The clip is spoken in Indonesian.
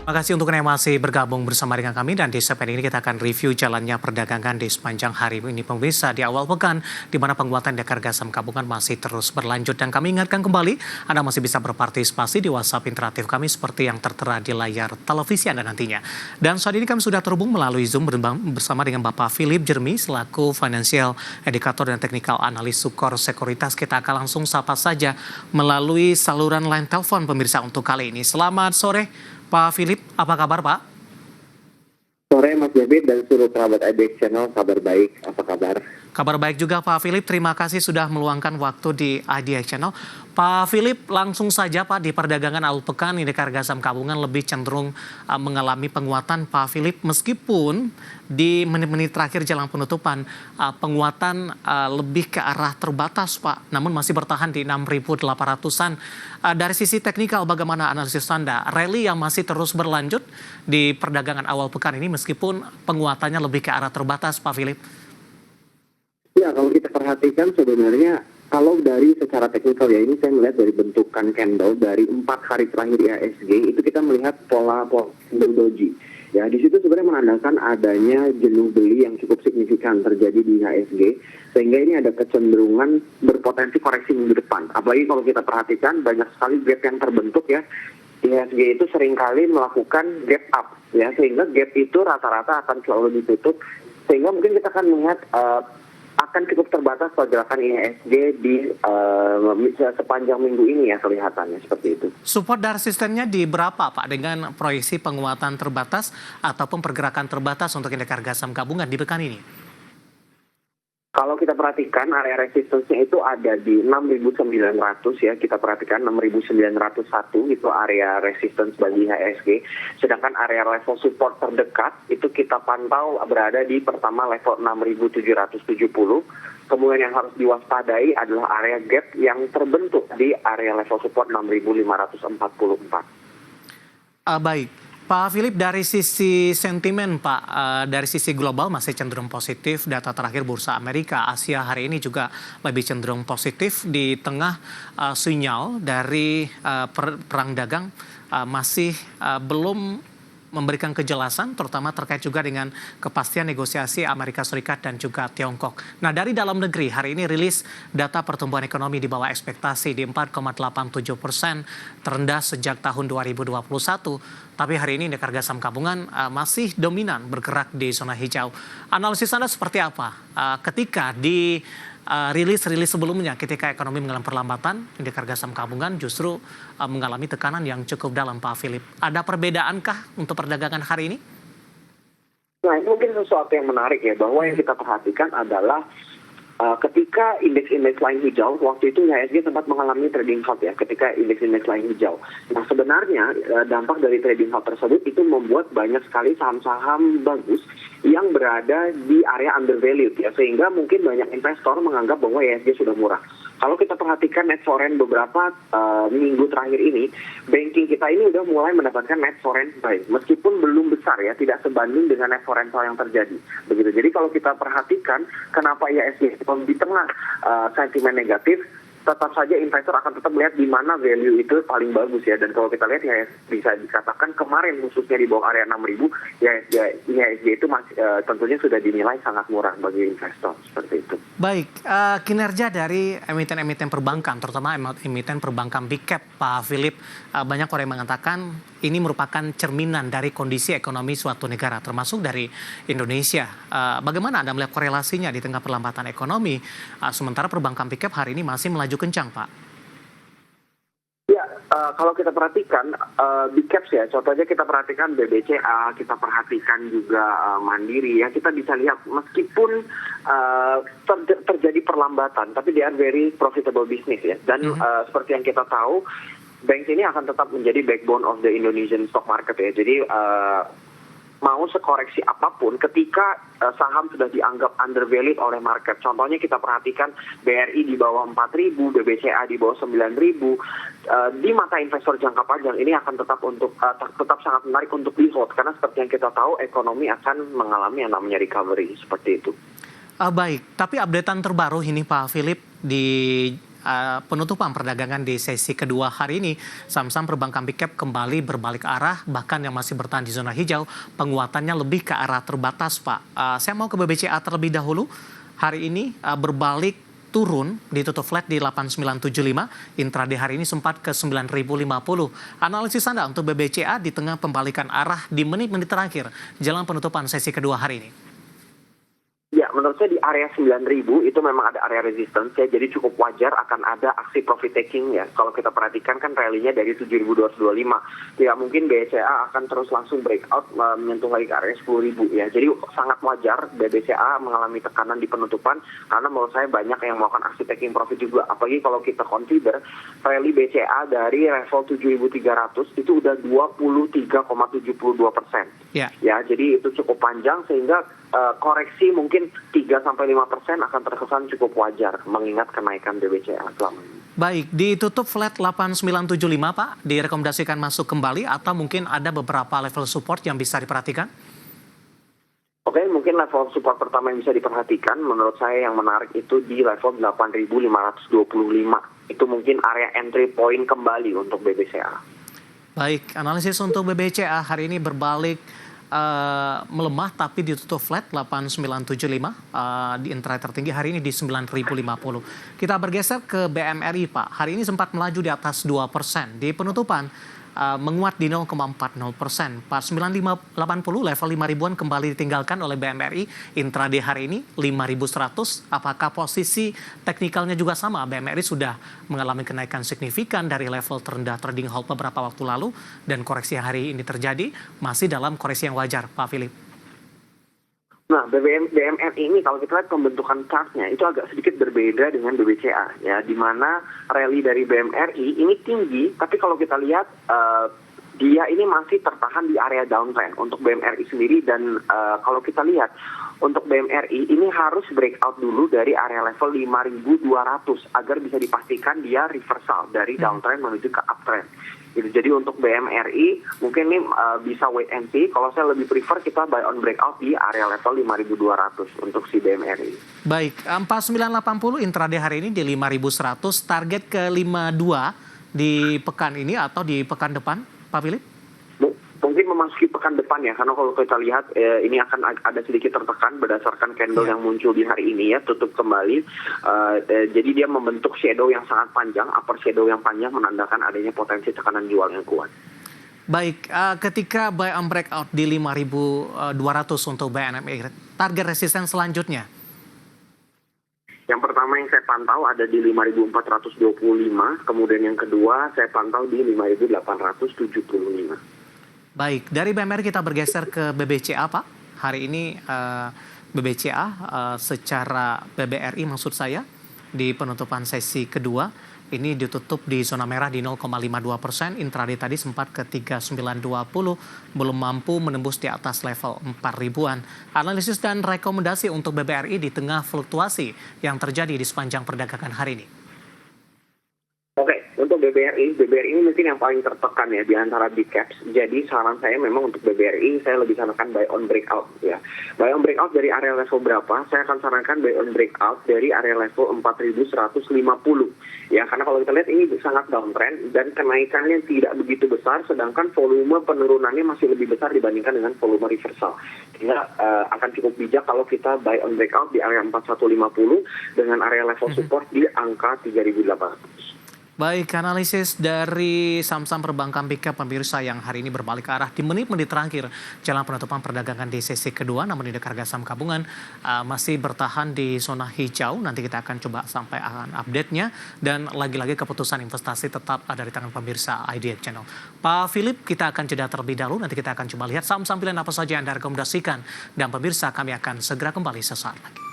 Terima kasih untuk yang masih bergabung bersama dengan kami dan di segmen ini kita akan review jalannya perdagangan di sepanjang hari ini pemirsa di awal pekan di mana penguatan harga saham gabungan masih terus berlanjut dan kami ingatkan kembali Anda masih bisa berpartisipasi di WhatsApp interaktif kami seperti yang tertera di layar televisi Anda nantinya. Dan saat ini kami sudah terhubung melalui Zoom bersama dengan Bapak Philip Jermy selaku Financial Educator dan Technical Analis Sukor Sekuritas. Kita akan langsung sapa saja melalui saluran line telepon pemirsa untuk kali ini. Selamat sore. Pak Philip, apa kabar Pak? Sore Mas David dan seluruh kerabat IBX Channel, kabar baik, apa kabar? Kabar baik juga Pak Philip, terima kasih sudah meluangkan waktu di IBX Channel. Pak Philip, langsung saja Pak di perdagangan awal pekan indeks harga saham gabungan lebih cenderung mengalami penguatan Pak Philip meskipun di menit-menit terakhir jelang penutupan penguatan lebih ke arah terbatas Pak, namun masih bertahan di 6.800-an. Dari sisi teknikal bagaimana analisis Anda? Rally yang masih terus berlanjut di perdagangan awal pekan ini meskipun penguatannya lebih ke arah terbatas Pak Philip. Ya, kalau kita perhatikan sebenarnya kalau dari secara teknikal ya, ini saya melihat dari bentukan candle dari 4 hari terakhir IHSG itu kita melihat pola doji. Ya, di situ sebenarnya menandakan adanya jenuh beli yang cukup signifikan terjadi di IHSG sehingga ini ada kecenderungan berpotensi koreksi minggu depan. Apalagi kalau kita perhatikan banyak sekali gap yang terbentuk ya. IHSG itu seringkali melakukan gap up ya, sehingga gap itu rata-rata akan selalu ditutup sehingga mungkin kita akan melihat akan cukup terbatas pergerakan IHSG di sepanjang minggu ini ya kelihatannya seperti itu. Support dan resistennya di berapa Pak dengan proyeksi penguatan terbatas ataupun pergerakan terbatas untuk indeks harga saham gabungan di pekan ini? Kalau kita perhatikan area resistance-nya itu ada di 6.900 ya, kita perhatikan 6.901 itu area resistance bagi IHSG, sedangkan area level support terdekat itu kita pantau berada di pertama level 6.770, kemudian yang harus diwaspadai adalah area gap yang terbentuk di area level support 6.544. Baik. Pak Philip, dari sisi sentimen Pak, dari sisi global masih cenderung positif. Data terakhir Bursa Amerika, Asia hari ini juga lebih cenderung positif di tengah sinyal dari perang dagang masih belum memberikan kejelasan, terutama terkait juga dengan kepastian negosiasi Amerika Serikat dan juga Tiongkok. Nah, dari dalam negeri, hari ini rilis data pertumbuhan ekonomi di bawah ekspektasi di 4,87%, terendah sejak tahun 2021. Tapi hari ini indeks harga saham gabungan masih dominan bergerak di zona hijau. Analisis Anda seperti apa ketika di rilis sebelumnya ketika ekonomi mengalami perlambatan, indeks harga saham gabungan justru mengalami tekanan yang cukup dalam Pak Philip. Ada perbedaankah untuk perdagangan hari ini? Nah, itu mungkin sesuatu yang menarik ya, bahwa yang kita perhatikan adalah ketika indeks-indeks lain hijau, waktu itu IHSG sempat mengalami trading halt ya, ketika indeks-indeks lain hijau. Nah, sebenarnya dampak dari trading halt tersebut itu membuat banyak sekali saham-saham bagus yang berada di area undervalued ya, sehingga mungkin banyak investor menganggap bahwa IHSG sudah murah. Kalau kita perhatikan net foreign beberapa minggu terakhir ini, banking kita ini udah mulai mendapatkan net foreign buy, meskipun belum besar ya, tidak sebanding dengan net foreign sell yang terjadi. Begitu. Jadi kalau kita perhatikan kenapa IHSG di tengah sentimen negatif, tetap saja investor akan tetap melihat di mana value itu paling bagus ya. Dan kalau kita lihat ya bisa dikatakan kemarin khususnya di bawah area 6.000 IHSG itu masih tentunya sudah dinilai sangat murah bagi investor seperti itu. Baik, kinerja dari emiten-emiten perbankan, terutama emiten perbankan big cap, Pak Philip, banyak orang yang mengatakan ini merupakan cerminan dari kondisi ekonomi suatu negara, termasuk dari Indonesia. Bagaimana Anda melihat korelasinya di tengah perlambatan ekonomi, sementara perbankan big cap hari ini masih melaju kencang, Pak? Ya, kalau kita perhatikan big caps ya, contohnya kita perhatikan BBCA, kita perhatikan juga Mandiri ya, kita bisa lihat meskipun terjadi perlambatan, tapi they are very profitable business ya. Dan seperti yang kita tahu, bank ini akan tetap menjadi backbone of the Indonesian stock market ya. Jadi mau sekoreksi apapun ketika saham sudah dianggap undervalued oleh market. Contohnya kita perhatikan BRI di bawah 4.000, BBCA di bawah 9.000. Di mata investor jangka panjang ini akan tetap sangat menarik untuk di hold karena seperti yang kita tahu ekonomi akan mengalami yang namanya recovery seperti itu. Baik, tapi updatean terbaru ini Pak Philip di penutupan perdagangan di sesi kedua hari ini, saham-saham perbankan big cap kembali berbalik arah, bahkan yang masih bertahan di zona hijau, penguatannya lebih ke arah terbatas, Pak. Saya mau ke BBCA terlebih dahulu. Hari ini berbalik turun, ditutup flat di 8975, intraday hari ini sempat ke 9050. Analisis Anda untuk BBCA di tengah pembalikan arah di menit-menit terakhir jelang penutupan sesi kedua hari ini? Ya, menurut saya di area 9.000 itu memang ada area resistance ya, jadi cukup wajar akan ada aksi profit taking ya. Kalau kita perhatikan kan rally-nya dari 7.225, tidak mungkin BCA akan terus langsung breakout menyentuh lagi ke area 10.000 ya. Jadi sangat wajar BCA mengalami tekanan di penutupan karena menurut saya banyak yang melakukan aksi taking profit juga. Apalagi kalau kita consider rally BCA dari level 7.300 itu udah 23,72%. Ya. Ya, jadi itu cukup panjang sehingga koreksi mungkin 3-5% akan terkesan cukup wajar mengingat kenaikan BBCA selama ini. Baik, ditutup flat 8975 Pak, direkomendasikan masuk kembali atau mungkin ada beberapa level support yang bisa diperhatikan? Oke, mungkin level support pertama yang bisa diperhatikan menurut saya yang menarik itu di level 8525. Itu mungkin area entry point kembali untuk BBCA. Baik, analisis untuk BBCA hari ini berbalik melemah tapi ditutup flat 8975 di intraday tertinggi hari ini di 9050. Kita bergeser ke BMRI Pak. Hari ini sempat melaju di atas 2%. Di penutupan menguat di 0,40%. 4980 level 5.000-an kembali ditinggalkan oleh BMRI. Intraday hari ini 5.100. Apakah posisi teknikalnya juga sama? BMRI sudah mengalami kenaikan signifikan dari level terendah trading halt beberapa waktu lalu dan koreksi hari ini terjadi masih dalam koreksi yang wajar, Pak Philip. Nah, BMRI ini kalau kita lihat pembentukan chartnya itu agak sedikit berbeda dengan BBCA ya, di mana rally dari BMRI ini tinggi, tapi kalau kita lihat dia ini masih tertahan di area downtrend untuk BMRI sendiri dan kalau kita lihat untuk BMRI ini harus breakout dulu dari area level 5.200 agar bisa dipastikan dia reversal dari downtrend menuju ke uptrend. Jadi untuk BMRI mungkin ini bisa wait and see. Kalau saya lebih prefer kita buy on breakout di area level 5.200 untuk si BMRI. Baik, 4980 intraday hari ini di 5.100, target ke 52 di pekan ini atau di pekan depan, Pak Philip? Mungkin memasuki pekan depan ya, karena kalau kita lihat ini akan ada sedikit tertekan berdasarkan candle yang muncul di hari ini ya, tutup kembali. Jadi dia membentuk shadow yang sangat panjang, upper shadow yang panjang menandakan adanya potensi tekanan jual yang kuat. Baik, ketika buy on breakout di 5.200 untuk BNMI, target resisten selanjutnya? Yang pertama yang saya pantau ada di 5.425, kemudian yang kedua saya pantau di 5.875. Baik, dari BMR kita bergeser ke BBCA Pak. Hari ini BBCA secara BBRI maksud saya di penutupan sesi kedua ini ditutup di zona merah di 0,52%. Intraday tadi sempat ke 3920, belum mampu menembus di atas level 4.000-an. Analisis dan rekomendasi untuk BBRI di tengah fluktuasi yang terjadi di sepanjang perdagangan hari ini. Oke, untuk BBRI ini mungkin yang paling tertekan ya di antara big caps. Jadi saran saya memang untuk BBRI saya lebih sarankan buy on breakout ya. Buy on breakout dari area level berapa? Saya akan sarankan buy on breakout dari area level 4.150 ya, karena kalau kita lihat ini sangat downtrend dan kenaikannya tidak begitu besar, sedangkan volume penurunannya masih lebih besar dibandingkan dengan volume reversal. Sehingga akan cukup bijak kalau kita buy on breakout di area 4150 dengan area level support di angka 3.800. Baik, analisis dari saham-saham perbankan big cap pemirsa yang hari ini berbalik arah di menit-menit terakhir jelang penutupan perdagangan di sesi kedua, namun indeks harga saham gabungan masih bertahan di zona hijau. Nanti kita akan coba sampai update-nya dan lagi-lagi keputusan investasi tetap ada di tangan pemirsa IDX Channel. Pak Philip, kita akan jeda terlebih dahulu. Nanti kita akan coba lihat saham-saham pilihan apa saja yang Anda rekomendasikan dan pemirsa kami akan segera kembali sesaat lagi.